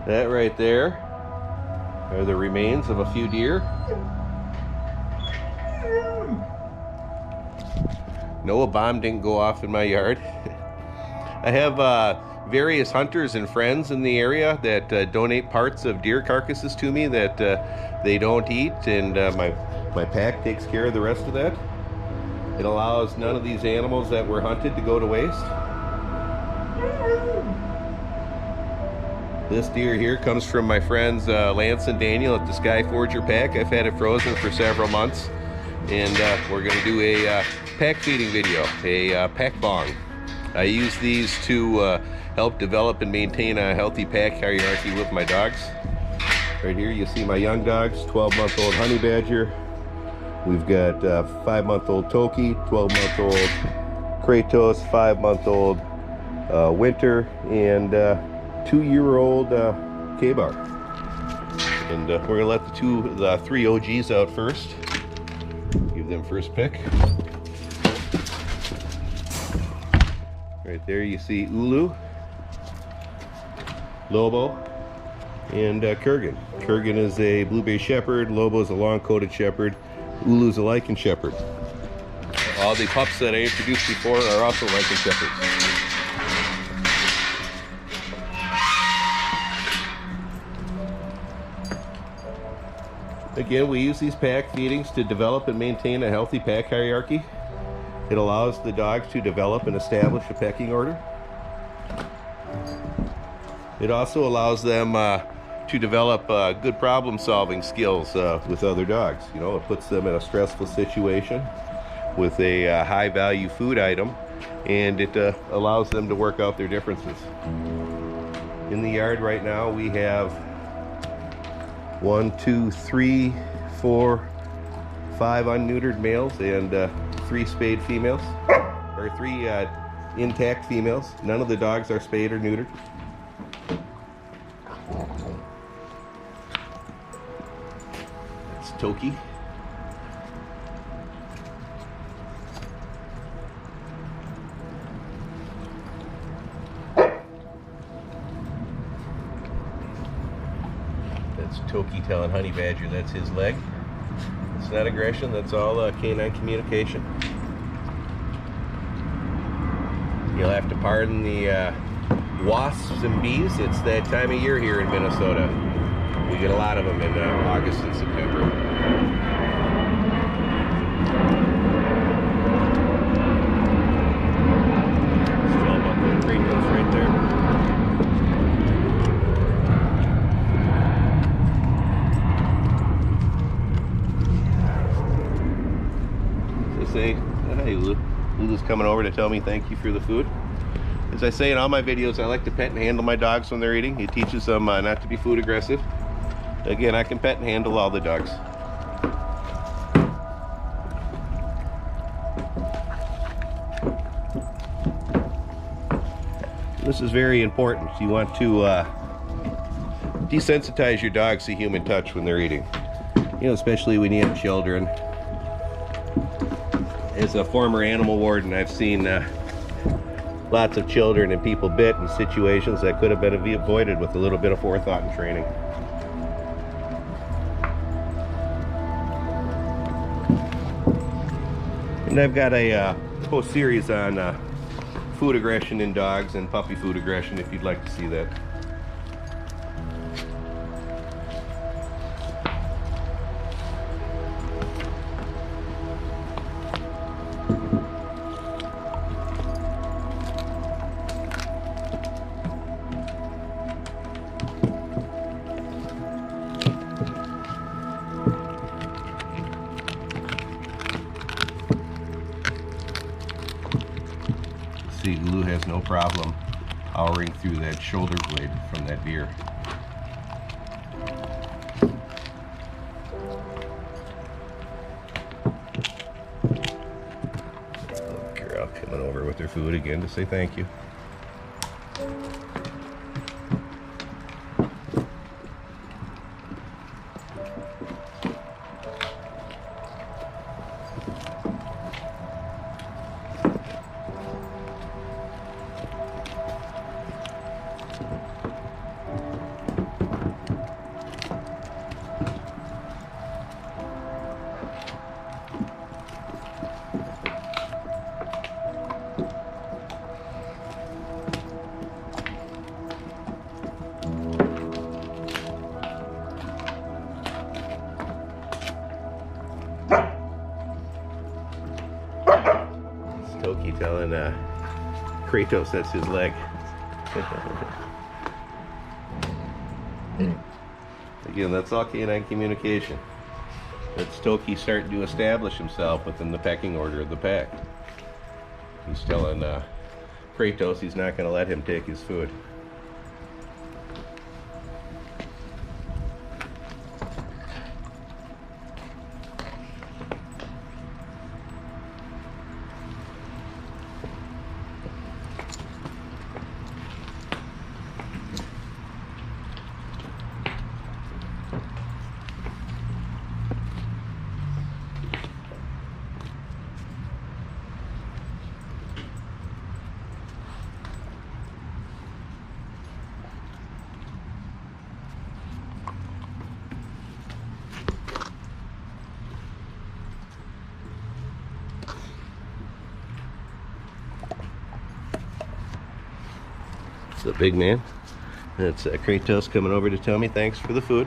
That right there are the remains of a few deer. No, a bomb didn't go off in my yard. I have various hunters and friends in the area that donate parts of deer carcasses to me that they don't eat, and my pack takes care of the rest of that. It allows none of these animals that were hunted to go to waste. This deer here comes from my friends Lance and Daniel at the Sky Forger pack. I've had it frozen for several months, and we're going to do a pack feeding video, a pack bong. I use these to help develop and maintain a healthy pack hierarchy with my dogs. Right here you see my young dogs, 12-month-old honey badger. We've got 5-month-old Toki, 12-month-old Kratos, 5-month-old Winter, and 2-year-old K-Bar. And we're gonna let the three OGs out first. Give them first pick. Right there you see Ulu, Lobo, and Kurgan. Kurgan is a Blue Bay Shepherd, Lobo is a long-coated Shepherd, Ulu is a Lichen Shepherd. All the pups that I introduced before are also Lichen Shepherds. Again, we use these pack feedings to develop and maintain a healthy pack hierarchy. It allows the dogs to develop and establish a pecking order. It also allows them to develop good problem-solving skills with other dogs. You know, it puts them in a stressful situation with a high-value food item, and it allows them to work out their differences. In the yard right now, we have 1, 2, 3, 4, 5 unneutered males and 3 spayed females, or 3 intact females. None of the dogs are spayed or neutered. That's Toki. That's Toki telling Honey Badger that's his leg. It's not aggression, that's all canine communication. You'll have to pardon the wasps and bees. It's that time of year here in Minnesota. We get a lot of them in August and September. Still about the Kratos right there. Say hi, Lulu. Lulu's coming over to tell me thank you for the food. As I say in all my videos, I like to pet and handle my dogs when they're eating. It teaches them not to be food aggressive. Again, I can pet and handle all the dogs. This is very important. You want to desensitize your dogs to human touch when they're eating. You know, especially when you have children. As a former animal warden, I've seen lots of children and people bit in situations that could have been avoided with a little bit of forethought and training. And I've got a whole series on food aggression in dogs and puppy food aggression if you'd like to see that. See, Lulu has no problem powering through that shoulder blade from that deer. Little girl coming over with her food again to say thank you. telling Kratos that's his leg. Again, that's all canine communication. That's Toki starting to establish himself within the pecking order of the pack. He's telling Kratos he's not going to let him take his food. The big man. That's Kratos coming over to tell me thanks for the food.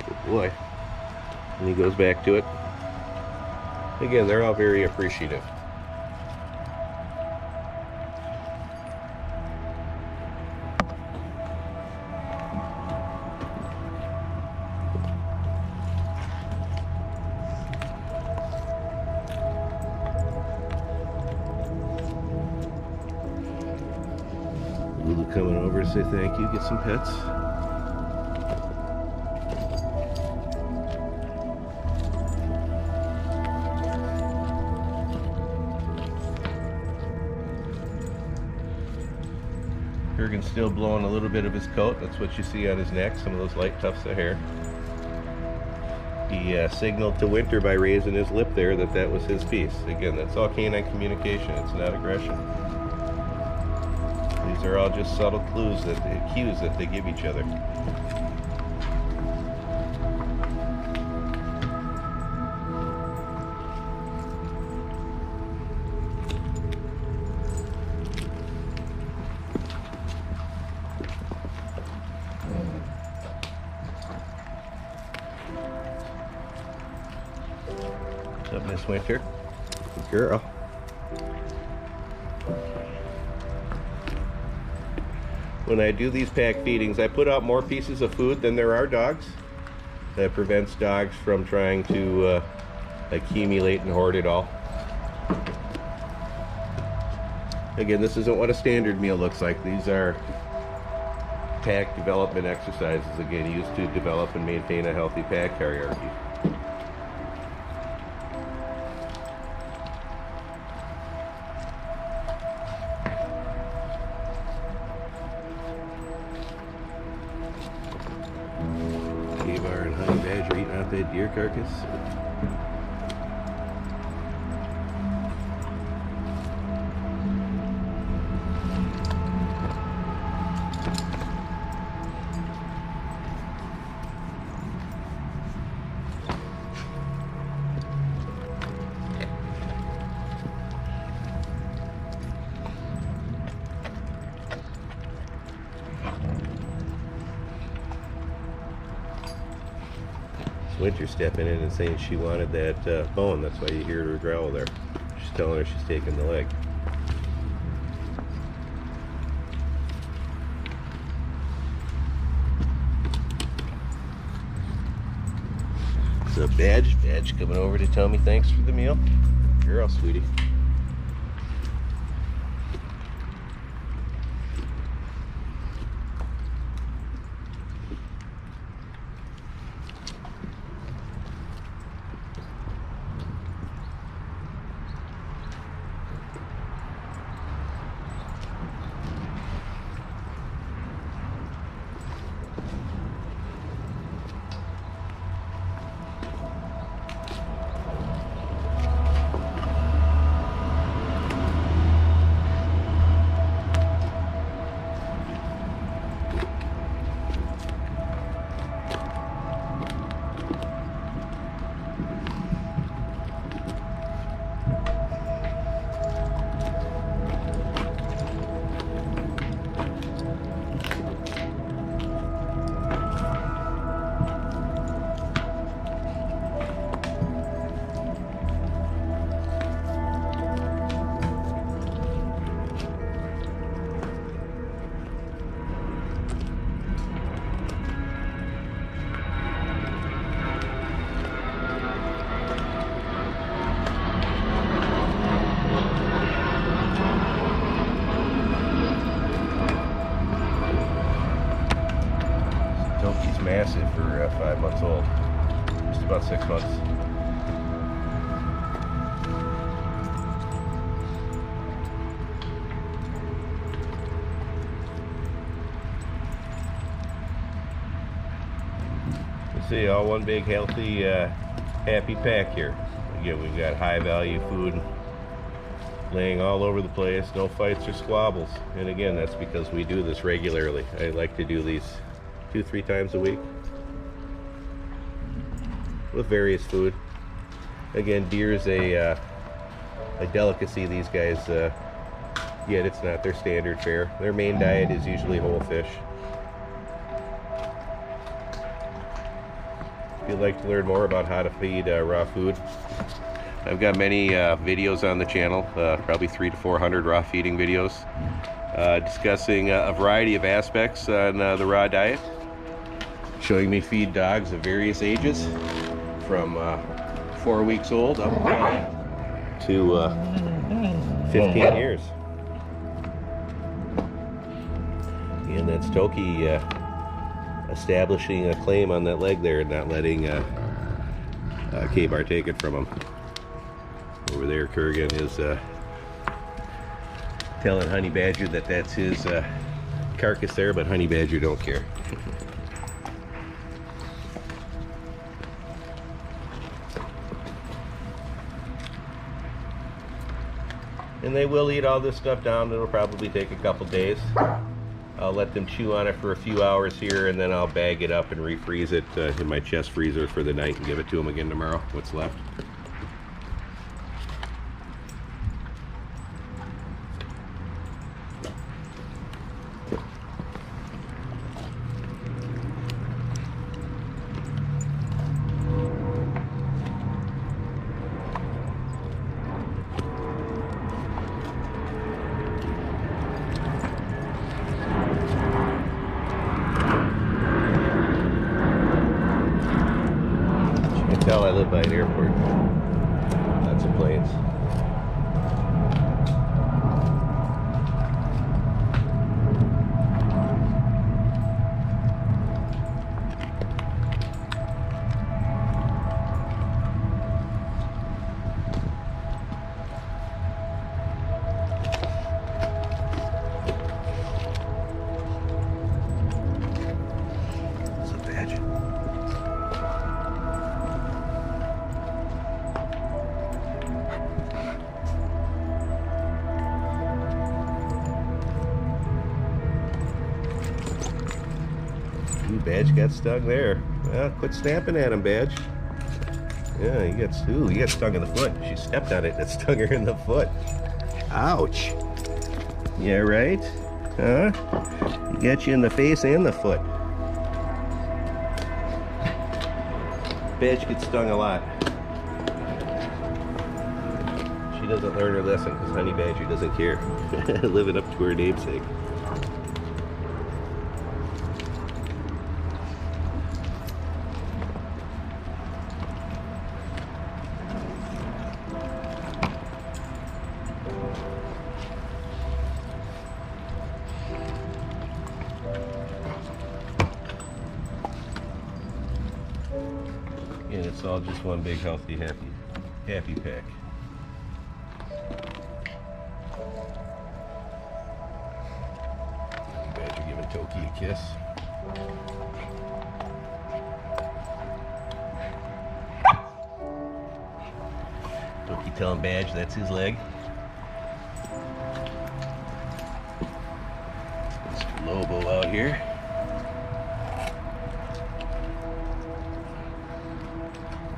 Good boy. And he goes back to it. Again, they're all very appreciative. Lulu coming over to say thank you, get some pets. Kurgan's still blowing a little bit of his coat. That's what you see on his neck, some of those light tufts of hair. He signaled to Winter by raising his lip there that that was his piece. Again, that's all canine communication. It's not aggression. These are all just subtle cues that they give each other. What's up, Miss Winter? Good girl. When I do these pack feedings, I put out more pieces of food than there are dogs. That prevents dogs from trying to accumulate and hoard it all. Again, this isn't what a standard meal looks like. These are pack development exercises, again, used to develop and maintain a healthy pack hierarchy. And honey badger eating out that deer carcass. Winter stepping in and saying she wanted that bone. That's why you hear her growl there. She's telling her she's taking the leg. So Badge coming over to tell me thanks for the meal. Girl, sweetie. Toki's massive for 5 months old. Just about 6 months. You see, all one big healthy, happy pack here. Again, we've got high value food laying all over the place, no fights or squabbles. And again, that's because we do this regularly. I like to do these 2-3 times a week with various food. Again, deer's a delicacy these guys get. It's not their standard fare. Their main diet is usually whole fish. If you'd like to learn more about how to feed raw food, I've got many videos on the channel, probably 300 to 400 raw feeding videos, discussing a variety of aspects on the raw diet, showing me feed dogs of various ages, from 4 weeks old up to 15 years. And that's Toki establishing a claim on that leg there and not letting K-Bar take it from him. Over there, Kurgan is telling Honey Badger that that's his carcass there, but Honey Badger don't care. And they will eat all this stuff down. It'll probably take a couple days. I'll let them chew on it for a few hours here, and then I'll bag it up and refreeze it in my chest freezer for the night and give it to them again tomorrow, what's left. I live by an airport. Lots of planes. It's a badge. Badge got stung there. Well, quit snapping at him, Badge. Yeah, he got stung in the foot. She stepped on it, that stung her in the foot. Ouch. Yeah, right? Huh? He got you in the face and the foot. Badge gets stung a lot. She doesn't learn her lesson because Honey Badger doesn't care. Living up to her namesake. And it's all just one big healthy happy pack. Badger giving Toki a kiss. Toki telling Badge that's his leg. Mr. Lobo out here.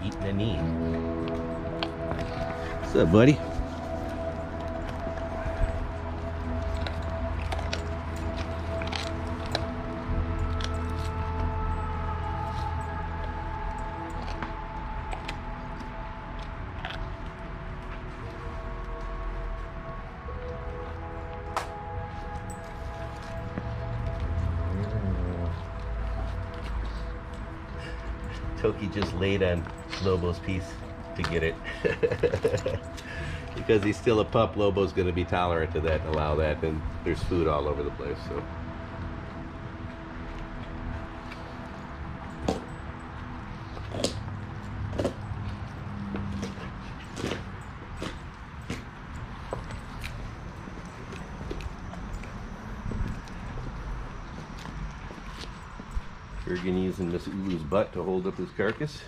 Eating a knee. What's up, buddy? Toki just laid on Lobo's piece to get it. Because he's still a pup, Lobo's going to be tolerant to that and allow that, and there's food all over the place. So Kurgan using Miss Ulu's butt to hold up his carcass.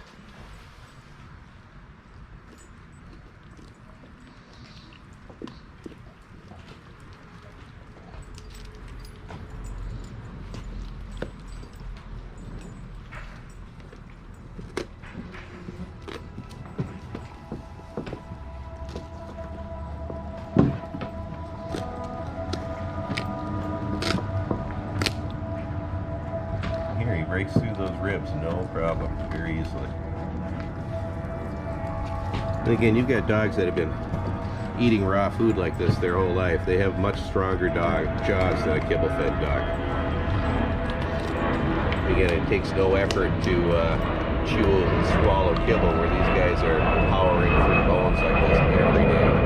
Here, he breaks through those ribs, no problem, very easily. And again, you've got dogs that have been eating raw food like this their whole life. They have much stronger jaws than a kibble-fed dog. Again, it takes no effort to chew and swallow kibble, where these guys are powering through bones like this every day.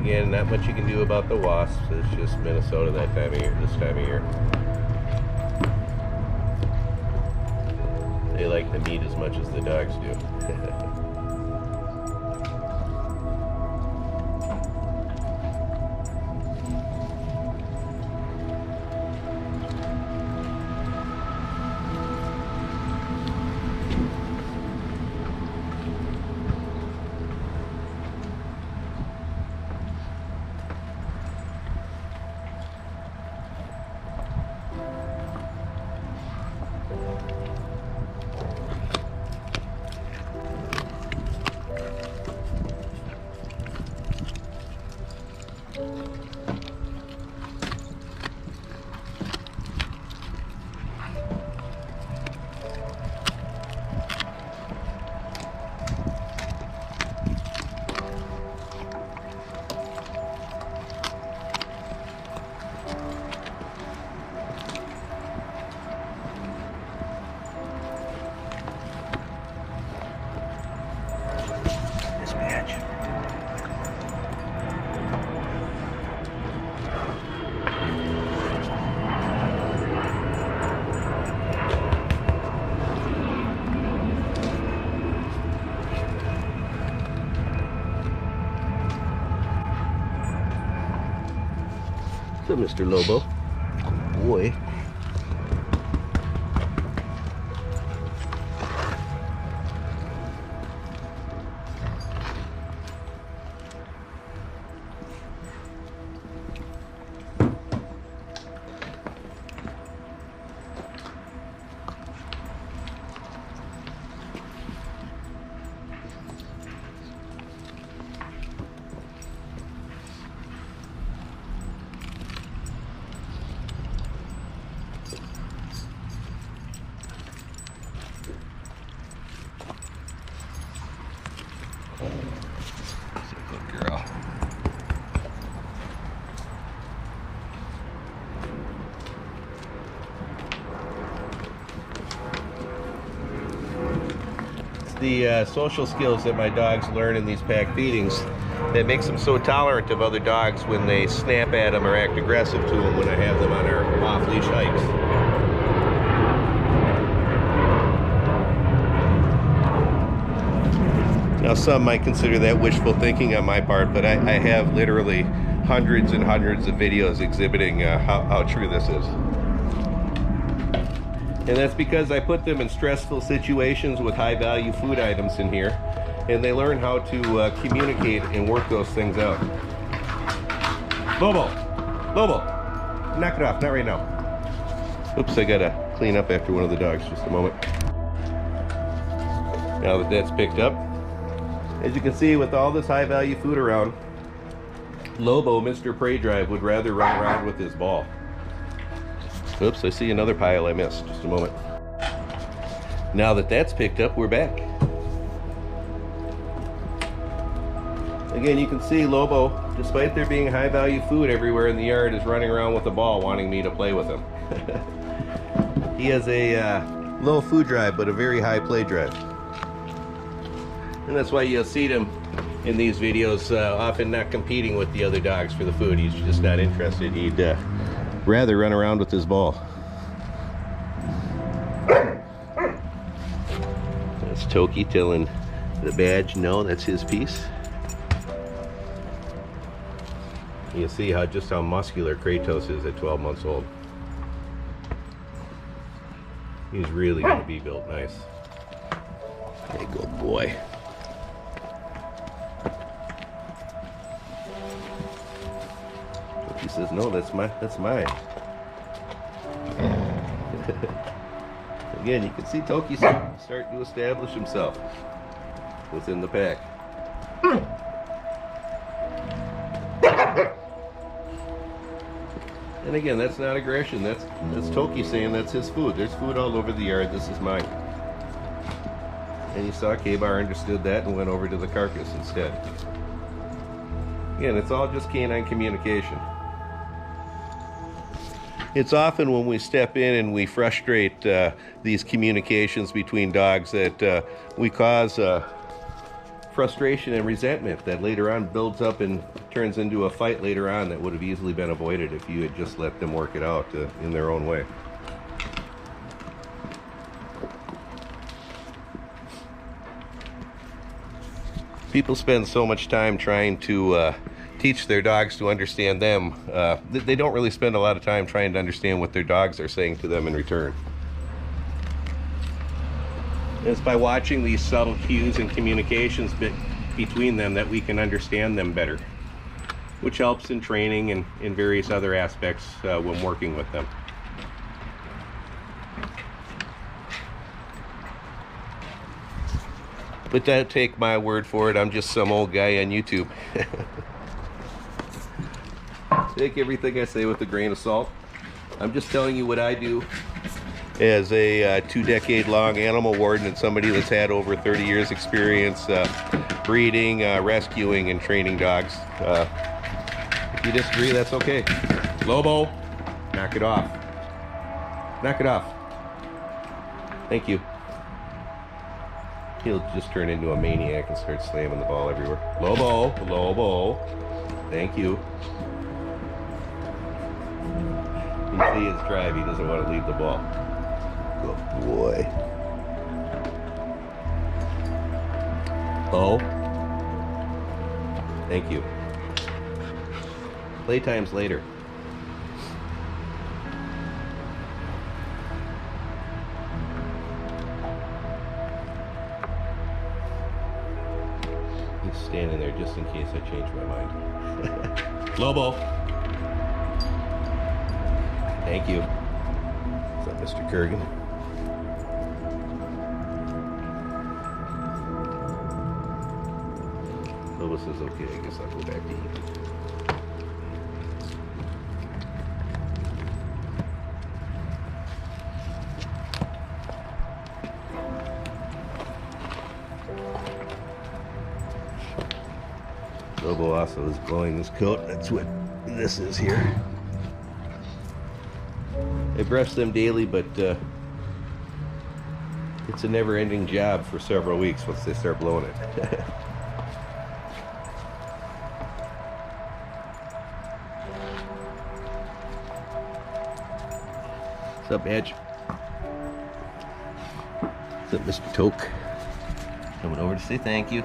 Again, not much you can do about the wasps. It's just Minnesota that time of year, this time of year. They like the meat as much as the dogs do. So, Mr. Lobo, good boy. Good girl. It's the social skills that my dogs learn in these pack feedings that makes them so tolerant of other dogs when they snap at them or act aggressive to them when I have them on our off-leash hikes. Now, some might consider that wishful thinking on my part, but I have literally hundreds and hundreds of videos exhibiting how true this is. And that's because I put them in stressful situations with high-value food items in here, and they learn how to communicate and work those things out. Lobo! Lobo! Knock it off, not right now. Oops, I gotta clean up after one of the dogs, just a moment. Now that that's picked up, as you can see, with all this high-value food around, Lobo, Mr. Prey Drive, would rather run around with his ball. Oops, I see another pile I missed. Just a moment. Now that that's picked up, we're back. Again, you can see Lobo, despite there being high-value food everywhere in the yard, is running around with a ball wanting me to play with him. He has a low food drive, but a very high play drive. And that's why you'll see him in these videos often not competing with the other dogs for the food. He's just not interested. He'd rather run around with his ball. That's Toki telling The badge, no, that's his piece. You see just how muscular Kratos is at 12 months old. He's really going to be built nice. Hey, good boy. He says, no, that's mine. Again, you can see Toki starting to establish himself within the pack. And again, that's not aggression. That's Toki saying that's his food. There's food all over the yard. This is mine. And you saw K-Bar understood that and went over to the carcass instead. Again, it's all just canine communication. It's often when we step in and we frustrate these communications between dogs that we cause frustration and resentment that later on builds up and turns into a fight later on that would have easily been avoided if you had just let them work it out in their own way. People spend so much time trying to teach their dogs to understand them. They don't really spend a lot of time trying to understand what their dogs are saying to them in return. It's by watching these subtle cues and communications between them that we can understand them better, which helps in training and in various other aspects when working with them. But don't take my word for it, I'm just some old guy on YouTube. Take everything I say with a grain of salt. I'm just telling you what I do as a 2-decade-long animal warden and somebody that's had over 30 years experience breeding, rescuing, and training dogs. If you disagree, that's okay. Lobo, knock it off. Knock it off. Thank you. He'll just turn into a maniac and start slamming the ball everywhere. Lobo, Lobo. Thank you. You see his drive, he doesn't want to leave the ball. Good boy. Oh. Thank you. Playtime's later. He's standing there just in case I change my mind. Lobo. Thank you. What's up, Mr. Kurgan? Lobo says, okay, I guess I'll go back to eating. Lobo also is blowing his coat. That's what this is here. I brush them daily, but it's a never-ending job for several weeks once they start blowing it. What's up, Badge? What's up, Mr. Toke? Coming over to say thank you.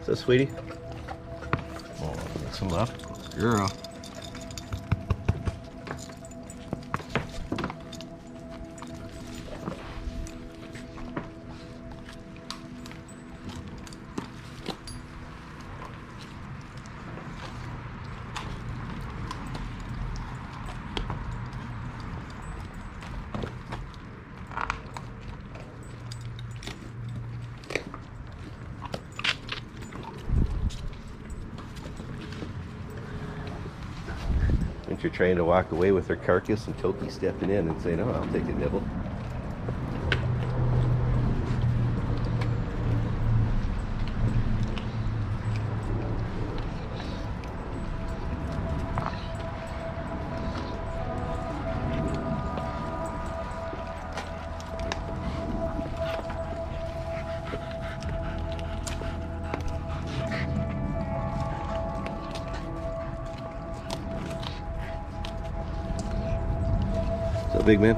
So, sweetie? Oh, get some left. Girl. Winter trying to walk away with her carcass and Toki stepping in and saying, "Oh, I'll take a nibble." So big man.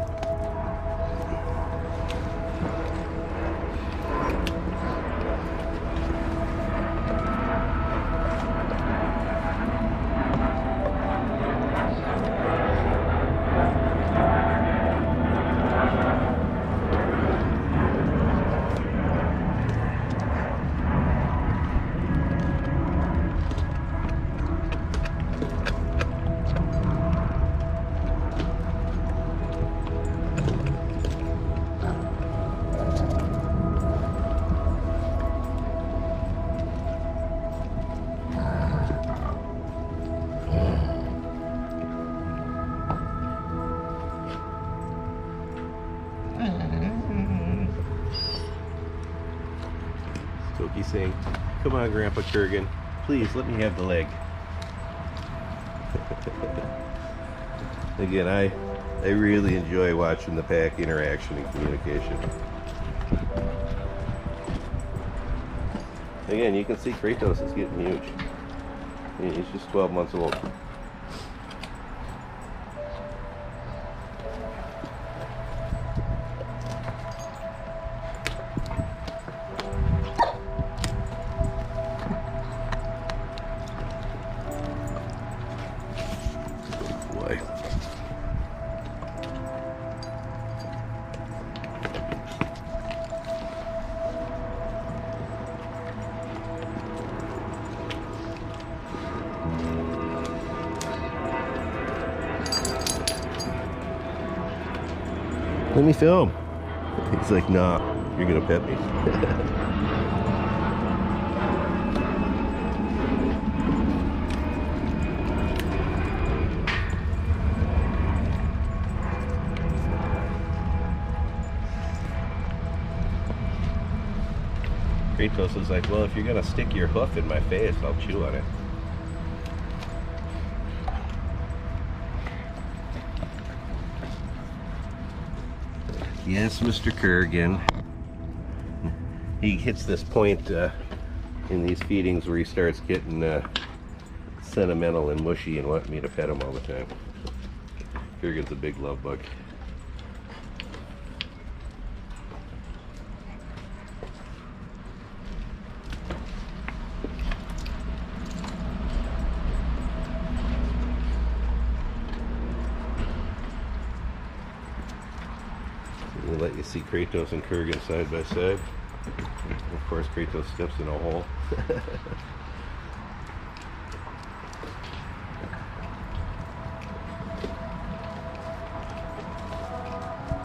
Toki saying, "Come on, Grandpa Kurgan, please let me have the leg." Again, I really enjoy watching the pack interaction and communication. Again, you can see Kratos is getting huge. He's just 12 months old. Boy. Let me film. He's like, "Nah, you're gonna pet me." Kratos is like, "Well, if you're gonna stick your hoof in my face, I'll chew on it." Yes, Mr. Kurgan. He hits this point in these feedings where he starts getting sentimental and mushy and wanting me to pet him all the time. Kurgan's a big love bug. We'll let you see Kratos and Kurgan side by side. Of course, Kratos steps in a hole.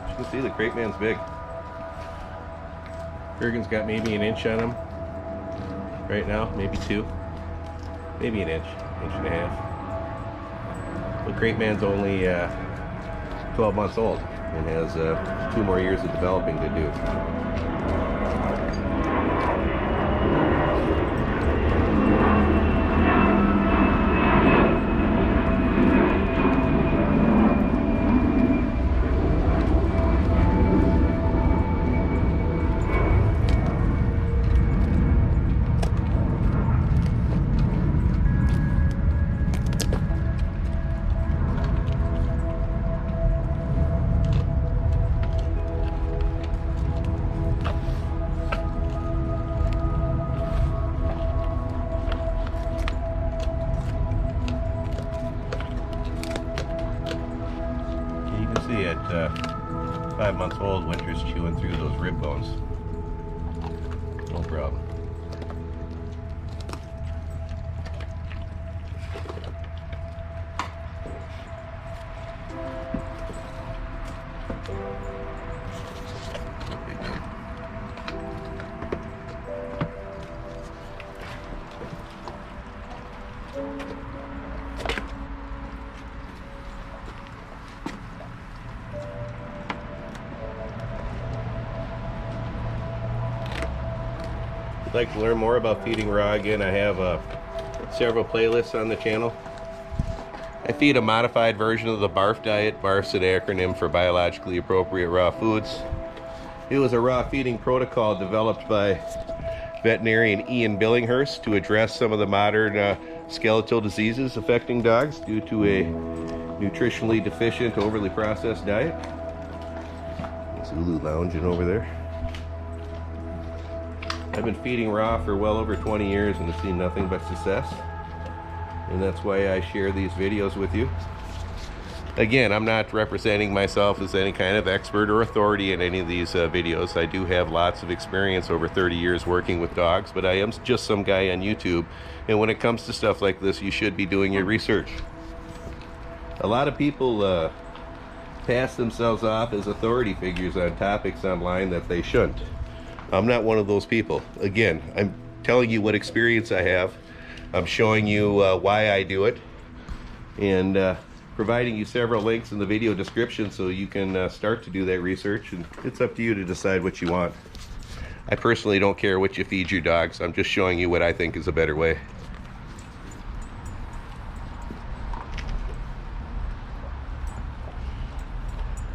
You can see the crate man's big. Kurgan's got maybe an inch on him right now, maybe 2, maybe an inch and a half. But crate man's only 12 months old and has 2 more years of developing to do. See, at 5 months old, Winter's chewing through those rib bones. No problem. like to learn more about feeding raw, again, I have several playlists on the channel. I feed a modified version of the BARF diet. BARF's an acronym for biologically appropriate raw foods. It was a raw feeding protocol developed by veterinarian Ian Billinghurst to address some of the modern skeletal diseases affecting dogs due to a nutritionally deficient, overly processed diet. Zulu lounging over there. I've been feeding raw for well over 20 years and have seen nothing but success. And that's why I share these videos with you. Again, I'm not representing myself as any kind of expert or authority in any of these videos. I do have lots of experience, over 30 years working with dogs, but I am just some guy on YouTube. And when it comes to stuff like this, you should be doing your research. A lot of people pass themselves off as authority figures on topics online that they shouldn't. I'm not one of those people. Again, I'm telling you what experience I have. I'm showing you why I do it, and providing you several links in the video description so you can start to do that research, and it's up to you to decide what you want. I personally don't care what you feed your dogs. I'm just showing you what I think is a better way.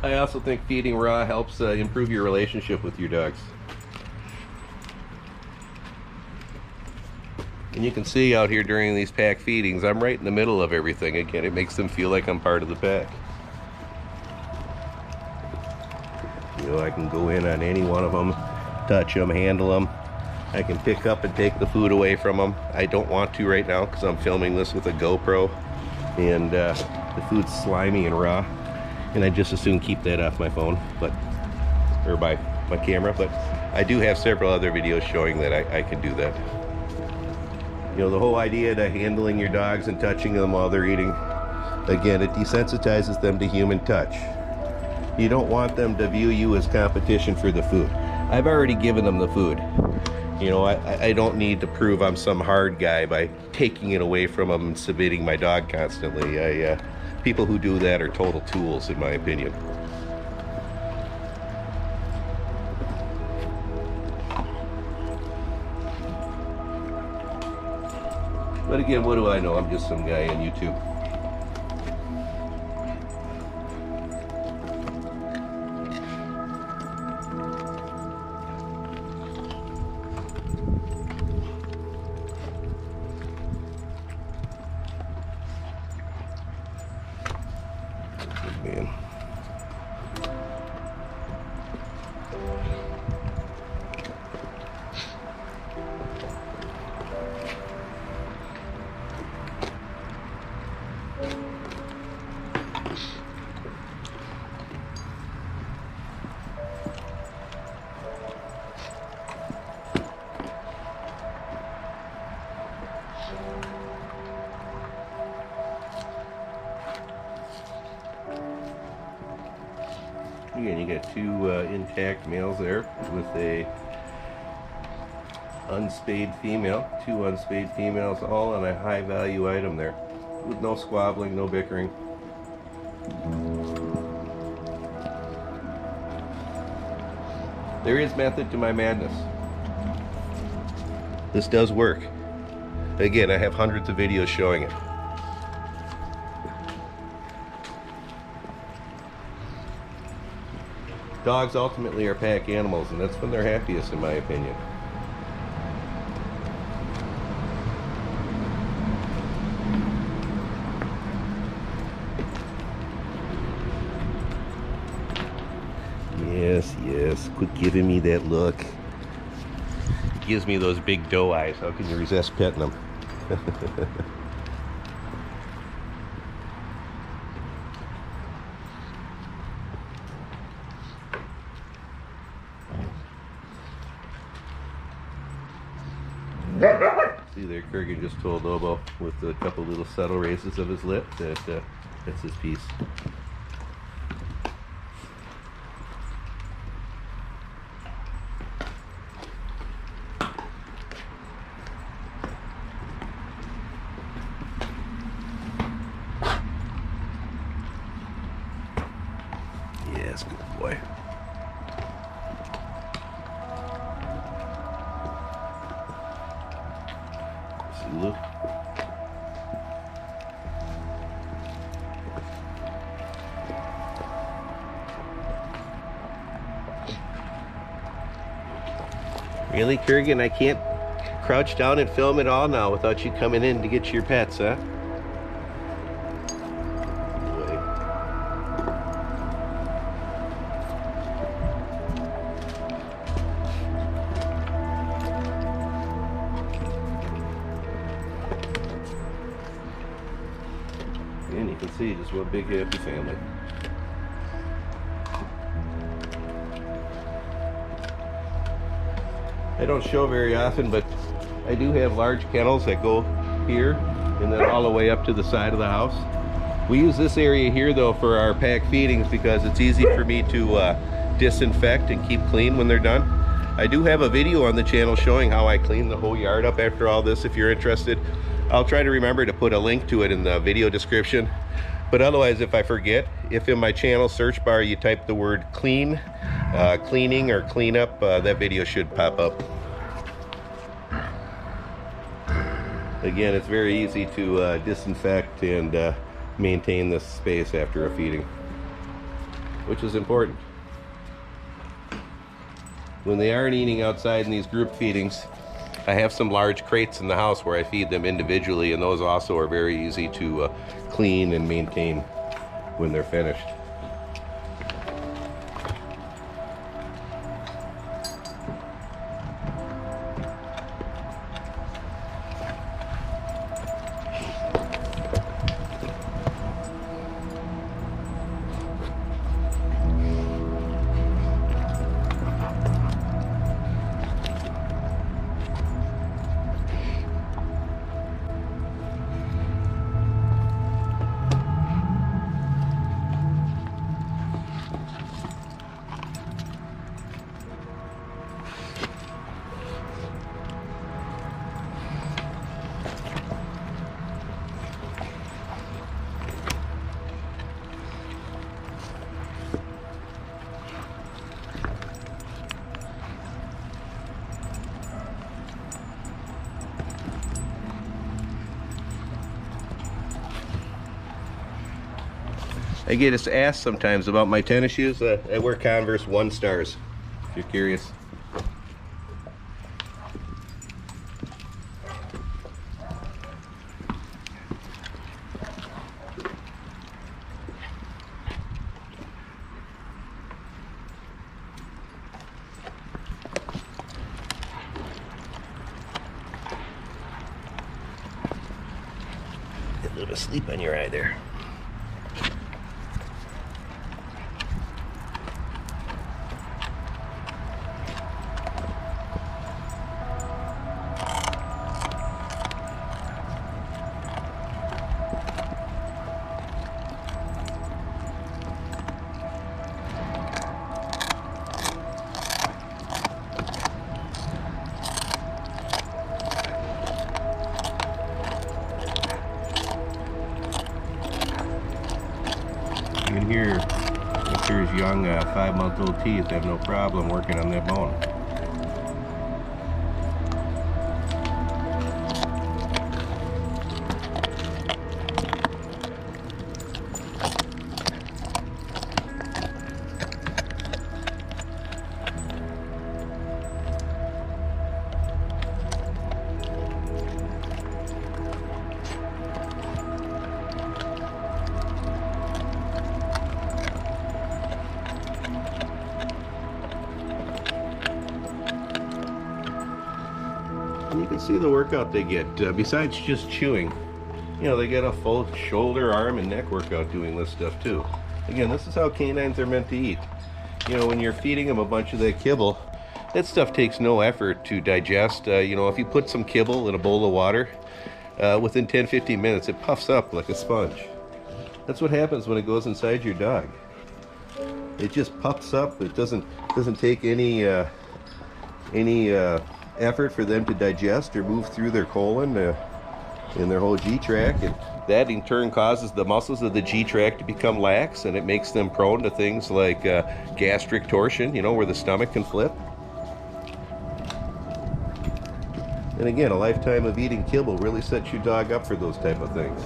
I also think feeding raw helps improve your relationship with your dogs. And you can see out here during these pack feedings, I'm right in the middle of everything. Again, it makes them feel like I'm part of the pack. You know, I can go in on any one of them, touch them, handle them. I can pick up and take the food away from them. I don't want to right now because I'm filming this with a GoPro, and the food's slimy and raw, and I just as soon keep that off my phone, or by my camera. But I do have several other videos showing that I can do that. You know, the whole idea to handling your dogs and touching them while they're eating, again, it desensitizes them to human touch. You don't want them to view you as competition for the food. I've already given them the food. You know, I don't need to prove I'm some hard guy by taking it away from them and submitting my dog constantly. People who do that are total tools, in my opinion. But again, what do I know? I'm just some guy on YouTube. Man. Again, you got two intact males there with a unspayed female, two unspayed females, all on a high value item there, with no squabbling, no bickering. There is method to my madness. This does work. Again, I have hundreds of videos showing it. Dogs ultimately are pack animals, and that's when they're happiest, in my opinion. Yes, yes, quit giving me that look. It gives me those big doe eyes. How can you resist petting them? See there, Kurgan just told Lobo with a couple little subtle raises of his lip that that's his piece. Yes, good boy. Really, Kurgan? I can't crouch down and film it all now without you coming in to get your pets, huh? And you can see just one big happy family. I don't show very often, but I do have large kennels that go here and then all the way up to the side of the house. We use this area here though for our pack feedings because it's easy for me to disinfect and keep clean when they're done. I do have a video on the channel showing how I clean the whole yard up after all this if you're interested. I'll try to remember to put a link to it in the video description. But otherwise, if I forget, if in my channel search bar you type the word clean, cleaning or cleanup, that video should pop up. Again, it's very easy to disinfect and maintain this space after a feeding, which is important. When they aren't eating outside in these group feedings, I have some large crates in the house where I feed them individually, and those also are very easy to clean and maintain when they're finished. I get asked sometimes about my tennis shoes. I wear Converse 1 stars, if you're curious. Get a little sleep on your eye there. You can hear Mr.'s young 5-month-old teeth have no problem working on that bone. And you can see the workout they get. Besides just chewing, you know, they get a full shoulder, arm, and neck workout doing this stuff too. Again, this is how canines are meant to eat. You know, when you're feeding them a bunch of that kibble, that stuff takes no effort to digest. You know, if you put some kibble in a bowl of water, within 10-15 minutes, it puffs up like a sponge. That's what happens when it goes inside your dog. It just puffs up. It doesn't take any effort for them to digest or move through their colon in their whole G-tract, and that in turn causes the muscles of the G-tract to become lax, and it makes them prone to things like gastric torsion, you know, where the stomach can flip. And again, a lifetime of eating kibble really sets your dog up for those type of things.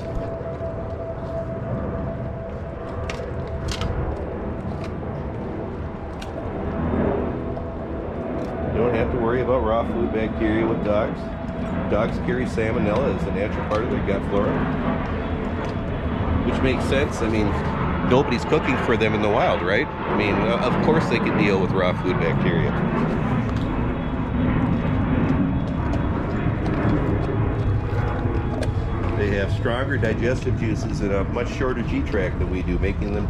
You don't have to worry about raw food bacteria with dogs. Dogs carry salmonella as a natural part of their gut flora, which makes sense. I mean, nobody's cooking for them in the wild, right? I mean, of course they can deal with raw food bacteria. They have stronger digestive juices and a much shorter G-tract than we do, making them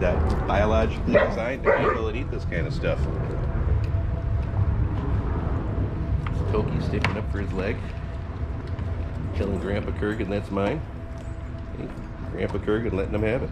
biologically designed to handle and eat this kind of stuff. Toki sticking up for his leg. Killing Grandpa Kurgan, that's mine. Okay. Grandpa Kurgan letting him have it.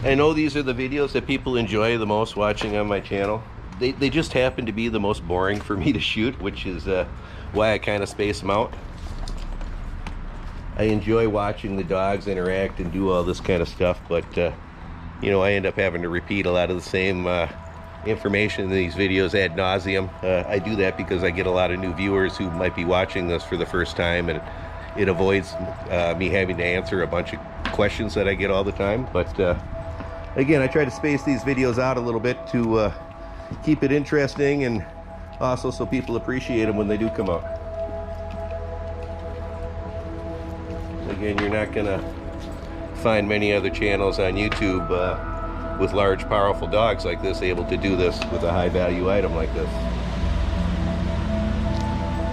I know these are the videos that people enjoy the most watching on my channel. They just happen to be the most boring for me to shoot, which is why I kind of space them out. I enjoy watching the dogs interact and do all this kind of stuff, but you know, I end up having to repeat a lot of the same information in these videos ad nauseum. I do that because I get a lot of new viewers who might be watching this for the first time, and it avoids me having to answer a bunch of questions that I get all the time. But again, I try to space these videos out a little bit to keep it interesting, and also so people appreciate them when they do come out. Again, you're not gonna find many other channels on YouTube with large, powerful dogs like this able to do this with a high value item like this.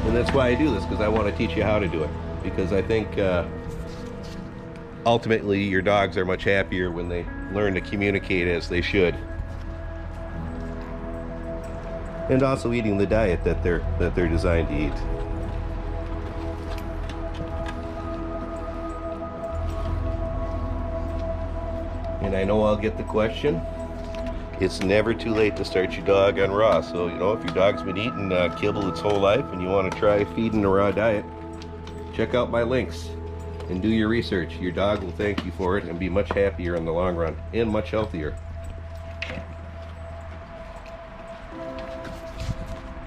And that's why I do this, because I want to teach you how to do it, because I think ultimately your dogs are much happier when they learn to communicate as they should, and also eating the diet that they're designed to eat. And I know I'll get the question. It's never too late to start your dog on raw. So, you know, if your dog's been eating kibble its whole life and you want to try feeding a raw diet, check out my links and do your research. Your dog will thank you for it and be much happier in the long run and much healthier.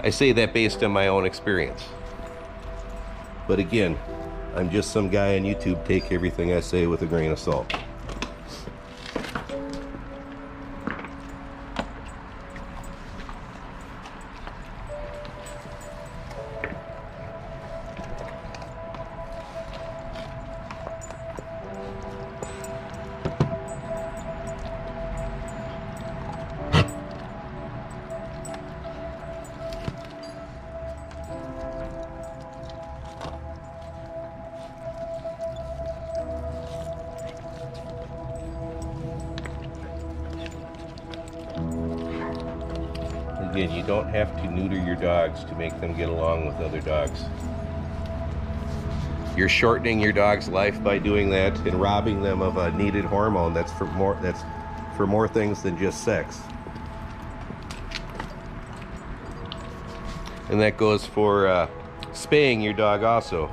I say that based on my own experience. But again, I'm just some guy on YouTube. Take everything I say with a grain of salt. Again, you don't have to neuter your dogs to make them get along with other dogs. You're shortening your dog's life by doing that and robbing them of a needed hormone that's for more things than just sex. And that goes for spaying your dog also.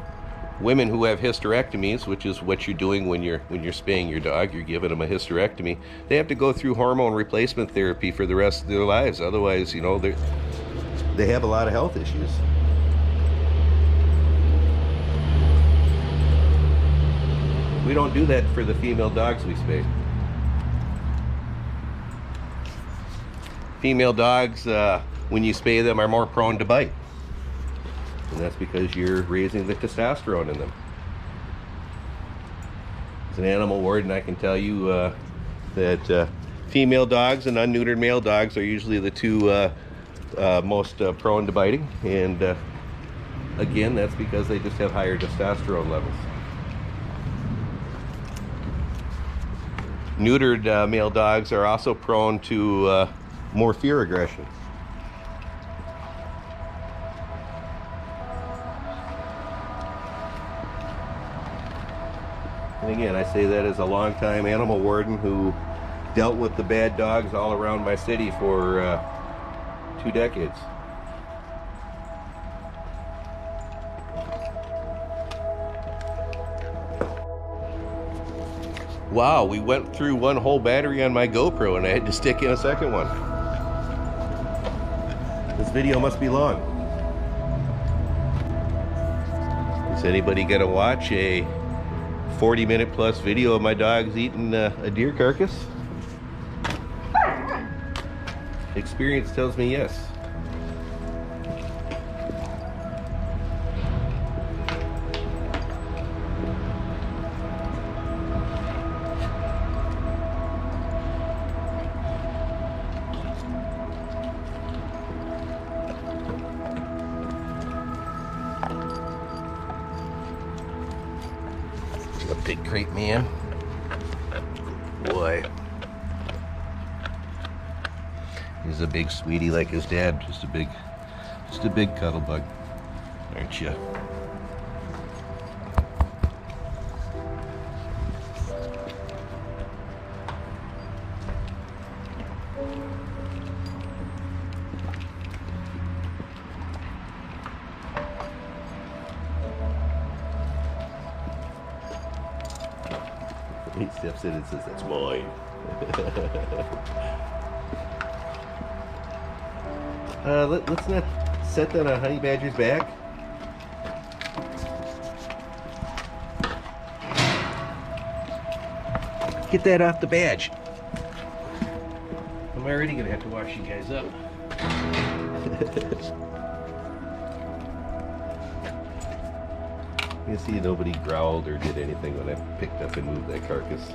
Women who have hysterectomies, which is what you're doing when you're spaying your dog, you're giving them a hysterectomy, they have to go through hormone replacement therapy for the rest of their lives. Otherwise, you know, they have a lot of health issues. We don't do that for the female dogs we spay. Female dogs, when you spay them, are more prone to bite. And that's because you're raising the testosterone in them. As an animal warden, I can tell you that female dogs and unneutered male dogs are usually the two most prone to biting. And again, that's because they just have higher testosterone levels. Neutered male dogs are also prone to more fear aggression. And again, I say that as a longtime animal warden who dealt with the bad dogs all around my city for 2 decades. Wow, we went through one whole battery on my GoPro and I had to stick in a second one. This video must be long. Is anybody gonna watch a 40-minute plus video of my dogs eating a deer carcass? Experience tells me yes. A big crate man. Boy. He's a big sweetie like his dad. Just a big cuddle bug. Aren't you? He steps in and says, "That's mine." Let's not set that on Honey Badger's back. Get that off the badge. I'm already gonna have to wash you guys up. You see, nobody growled or did anything when I picked up and moved that carcass.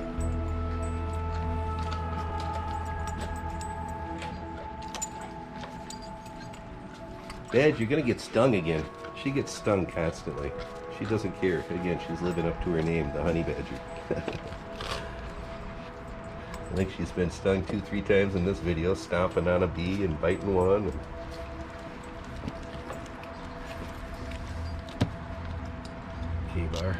Badge, you're gonna get stung again. She gets stung constantly. She doesn't care. Again, she's living up to her name, the Honey Badger. I think she's been stung 2-3 times in this video, stomping on a bee and biting one. K-bar.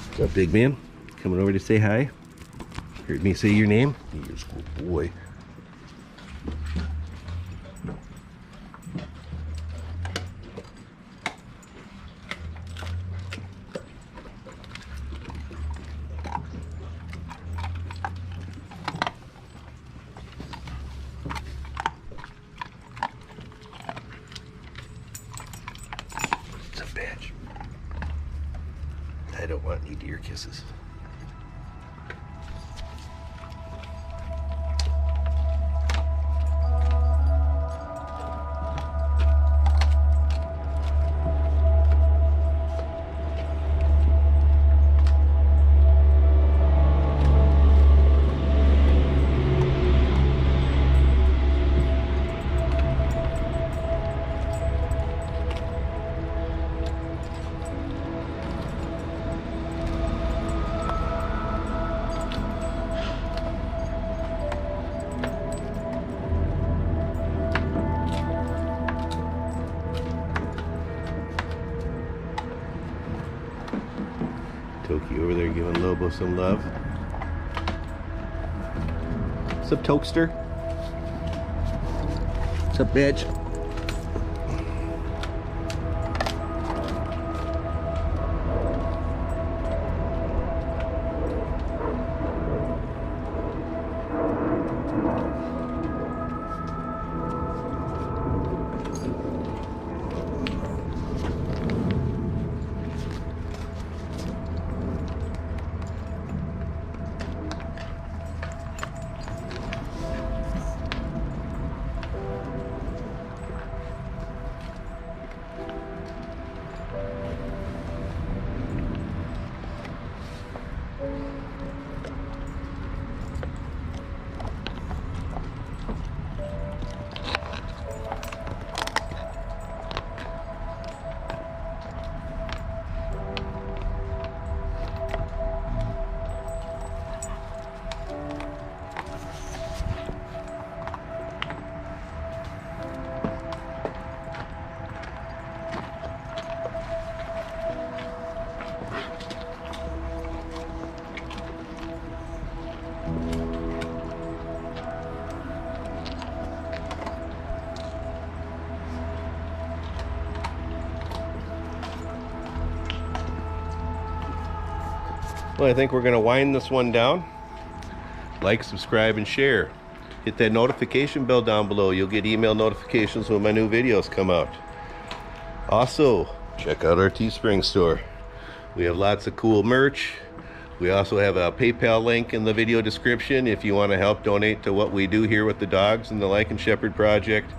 What's up, big man? Coming over to say hi? Heard me say your name? You're a good boy. What's up, Badge? I don't want any deer kisses. Toki over there giving Lobo some love. What's up, Tokester? What's up, Badge? Well, I think we're going to wind this one down. like, subscribe, and share. Hit that notification bell down below. You'll get email notifications when my new videos come out. Also, check out our Teespring store. We have lots of cool merch. We also have a PayPal link in the video description if you want to help donate to what we do here with the dogs and the Lycan Shepherd Project.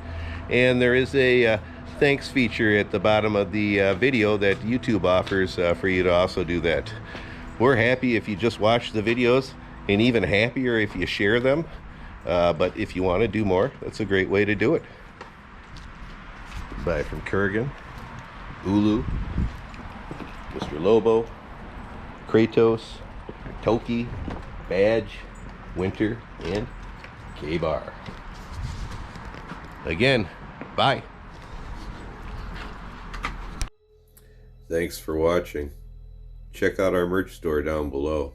And there is a thanks feature at the bottom of the video that YouTube offers for you to also do that. We're happy if you just watch the videos, and even happier if you share them. But if you want to do more, that's a great way to do it. Bye from Kurgan, Ulu, Mr. Lobo, Kratos, Toki, Badge, Winter, and K-Bar. Again, bye. Thanks for watching. Check out our merch store down below.